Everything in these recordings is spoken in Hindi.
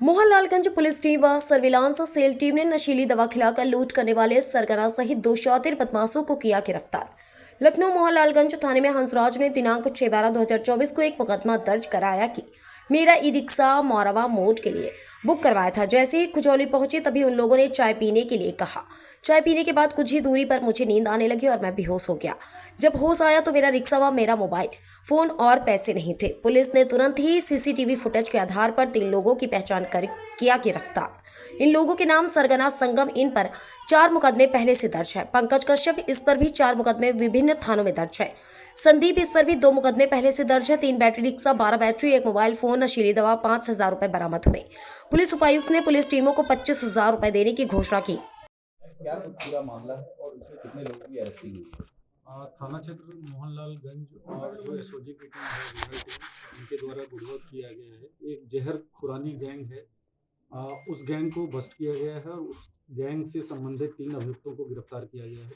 मोहनलालगंज पुलिस टीम व सर्विलांस सेल टीम ने नशीली दवा खिलाकर लूट करने वाले सरगना सहित 2 शातिर बदमाशों को किया गिरफ्तार। लखनऊ मोहनलालगंज थाने में हंसराज ने दिनांक 6/12/2024 को एक मुकदमा दर्ज कराया कि मेरा ई रिक्शा मौरवा मोड़ के लिए बुक करवाया था। जैसे ही खुजौली पहुंची तभी उन लोगों ने चाय पीने के लिए कहा। चाय पीने के बाद कुछ ही दूरी पर मुझे नींद आने लगी और मैं बेहोश हो गया। जब होश आया तो मेरा रिक्शा व मेरा मोबाइल फोन और पैसे नहीं थे। पुलिस ने तुरंत ही सीसीटीवी फुटेज के आधार पर 3 लोगों की पहचान कर किया गिरफ्तार। इन लोगों के नाम सरगना संगम, इन पर 4 मुकदमे पहले से दर्ज है। पंकज कश्यप, इस पर भी 4 मुकदमे विभिन्न थानों में दर्ज है। संदीप, इस पर भी 2 मुकदमे पहले से दर्ज है। 3 battery rickshaw, 12 battery, 1 mobile phone, नशीली दवा, 5,000 रुपए बरामद हुए। पुलिस उपायुक्त ने पुलिस टीमों को 25,000 रुपए देने की घोषणा की। क्या पूरा मामला है और इसमें कितने लोगों की अरेस्टिंग हुई? थाना क्षेत्र मोहनलालगंज और जो एसओजी की टीम है विमल टीम, इनके द्वारा गुड़वत किया गया है। एक जहर खुरानी गैंग है, उस गैंग को बस्ट किया गया है और उस गैंग से संबंधित 3 अभियुक्तों को गिरफ्तार किया गया है।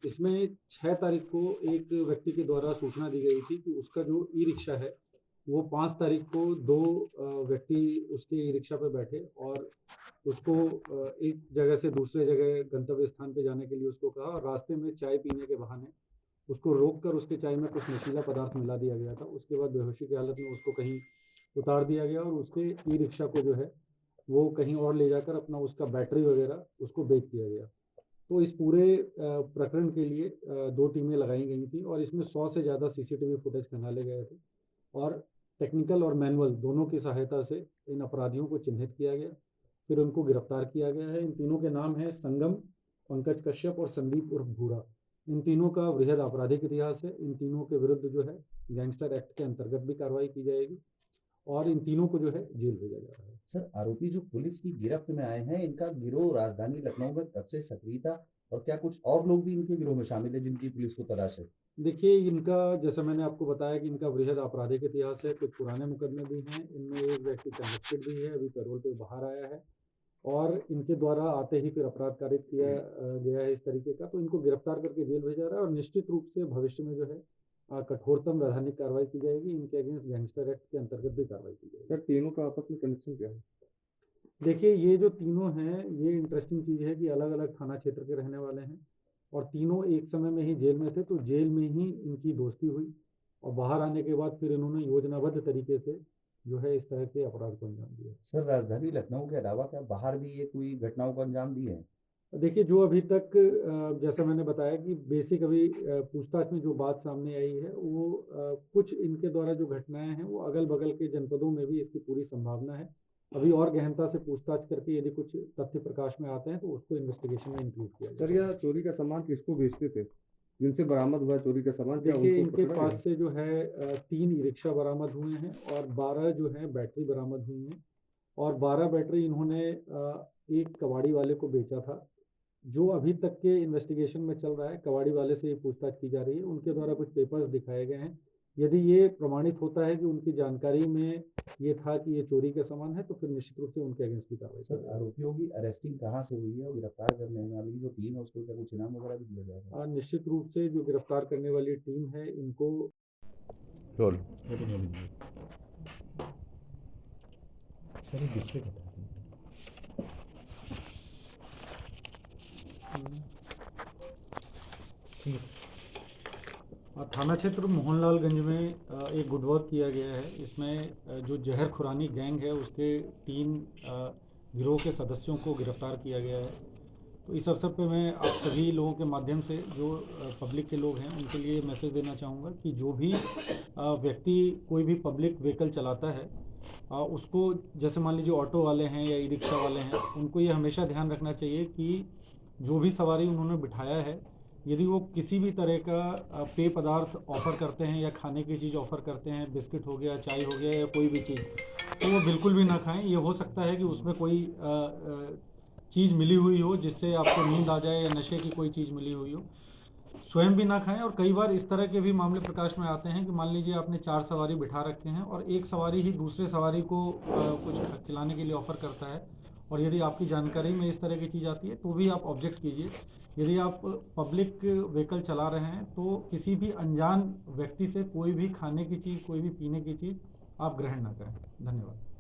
इसमें 6 तारीख को एक व्यक्ति के द्वारा सूचना दी गई थी कि उसका जो ई रिक्शा है वो 5 तारीख को 2 व्यक्ति उसके ई रिक्शा पर बैठे और उसको एक जगह से दूसरे जगह गंतव्य स्थान पे जाने के लिए उसको कहा और रास्ते में चाय पीने के बहाने उसको रोककर उसके चाय में कुछ नशीला पदार्थ मिला दिया गया था। उसके बाद बेहोशी की हालत में उसको कहीं उतार दिया गया और उसके ई रिक्शा को जो है वो कहीं और ले जाकर अपना उसका बैटरी वगैरह उसको बेच दिया गया। तो इस पूरे प्रकरण के लिए 2 टीमें लगाई गई थी और इसमें 100 से ज़्यादा सीसीटीवी फुटेज खंगाले गए थे और टेक्निकल और मैनुअल दोनों की सहायता से इन अपराधियों को चिन्हित किया गया, फिर उनको गिरफ्तार किया गया है। इन तीनों के नाम हैं संगम, पंकज कश्यप और संदीप उर्फ भूरा। इन तीनों का वृहद आपराधिक इतिहास है। इन तीनों के विरुद्ध जो है गैंगस्टर एक्ट के अंतर्गत भी कार्रवाई की जाएगी और इन तीनों को जो है जेल भेजा जा रहा है। सर, आरोपी जो पुलिस की गिरफ्त में आए हैं, इनका गिरोह राजधानी लखनऊ में कब से सक्रिय था और क्या कुछ और लोग भी इनके गिरोह में शामिल है जिनकी पुलिस को तलाश है? देखिए, इनका जैसा मैंने आपको बताया कि इनका वृहद आपराधिक इतिहास है, कुछ पुराने मुकदमे भी हैं। इनमें एक व्यक्ति कन्विक्टेड भी है, अभी पैरोल पे बाहर आया है और इनके द्वारा आते ही फिर अपराध कारित किया गया है इस तरीके का, तो इनको गिरफ्तार करके जेल भेजा रहा है और निश्चित रूप से भविष्य में जो है कठोरतम वैधानिक कार्रवाई की जाएगी। इनके अगेंस्ट गैंगस्टर एक्ट के अंतर्गत भी कार्रवाई की जाएगी। सर, तीनों का आपस में कनेक्शन क्या है? देखिए, ये जो तीनों हैं, ये इंटरेस्टिंग चीज़ है कि अलग अलग थाना क्षेत्र के रहने वाले हैं और तीनों एक समय में ही जेल में थे, तो जेल में ही इनकी दोस्ती हुई और बाहर आने के बाद फिर इन्होंने योजनाबद्ध तरीके से जो है इस तरह के अपराध को अंजाम दिया। सर, राजधानी लखनऊ के अलावा क्या बाहर भी ये कोई घटनाओं को अंजाम दिए हैं? देखिए, जो अभी तक जैसा मैंने बताया कि बेसिक अभी पूछताछ में जो बात सामने आई है वो कुछ इनके द्वारा जो घटनाएं हैं वो अगल बगल के जनपदों में भी इसकी पूरी संभावना है। अभी और गहनता से पूछताछ करके यदि कुछ तथ्य प्रकाश में आते हैं तो उसको इन्वेस्टिगेशन में इंक्लूड किया सर, जाएगा। यह चोरी का सामान किसको बेचते थे जिनसे बरामद हुआ चोरी का सामान? क्या देखिए, उनको इनके पकड़ा पास गया? से जो है 3 ई रिक्शा बरामद हुए हैं और 12 जो है बैटरी बरामद हुई हैं और 12 बैटरी इन्होंने एक कबाड़ी वाले को बेचा था। जो अभी तक के इन्वेस्टिगेशन में चल रहा है, कबाड़ी वाले से ये पूछताछ की जा रही है, उनके द्वारा कुछ पेपर्स दिखाए गए हैं। यदि ये प्रमाणित होता है कि उनकी जानकारी में ये था कि ये चोरी का सामान है तो फिर निश्चित रूप से उनके अगेंस्ट भी कार्रवाई की सर, जाएगी। आरोपियों की अरेस्टिंग कहाँ से हुई है और गिरफ्तार करने वाली जो टीम है उसको क्या कुछ इनाम वगैरह भी दिया जाएगा? निश्चित रूप से जो गिरफ्तार करने वाली टीम है इनको रोल सर, ये किसके बताते हैं? ठीक है। थाना क्षेत्र मोहनलालगंज में एक गुडवर्क किया गया है। इसमें जो जहर खुरानी गैंग है उसके 3 गिरोह के सदस्यों को गिरफ्तार किया गया है। तो इस अवसर पे मैं आप सभी लोगों के माध्यम से जो पब्लिक के लोग हैं उनके लिए मैसेज देना चाहूँगा कि जो भी व्यक्ति कोई भी पब्लिक व्हीकल चलाता है उसको, जैसे मान लीजिए ऑटो वाले हैं या ई रिक्शा वाले हैं, उनको ये हमेशा ध्यान रखना चाहिए कि जो भी सवारी उन्होंने बिठाया है, यदि वो किसी भी तरह का पेय पदार्थ ऑफ़र करते हैं या खाने की चीज़ ऑफ़र करते हैं, बिस्किट हो गया, चाय हो गया या कोई भी चीज़, तो वो बिल्कुल भी ना खाएं। ये हो सकता है कि उसमें कोई चीज़ मिली हुई हो जिससे आपको नींद आ जाए या नशे की कोई चीज़ मिली हुई हो। स्वयं भी ना खाएं और कई बार इस तरह के भी मामले प्रकाश में आते हैं कि मान लीजिए आपने 4 सवारी बिठा रखे हैं और एक सवारी ही दूसरे सवारी को कुछ खिलाने के लिए ऑफ़र करता है और यदि आपकी जानकारी में इस तरह की चीज़ आती है तो भी आप ऑब्जेक्ट कीजिए। यदि आप पब्लिक व्हीकल चला रहे हैं तो किसी भी अनजान व्यक्ति से कोई भी खाने की चीज़, कोई भी पीने की चीज़ आप ग्रहण ना करें। धन्यवाद।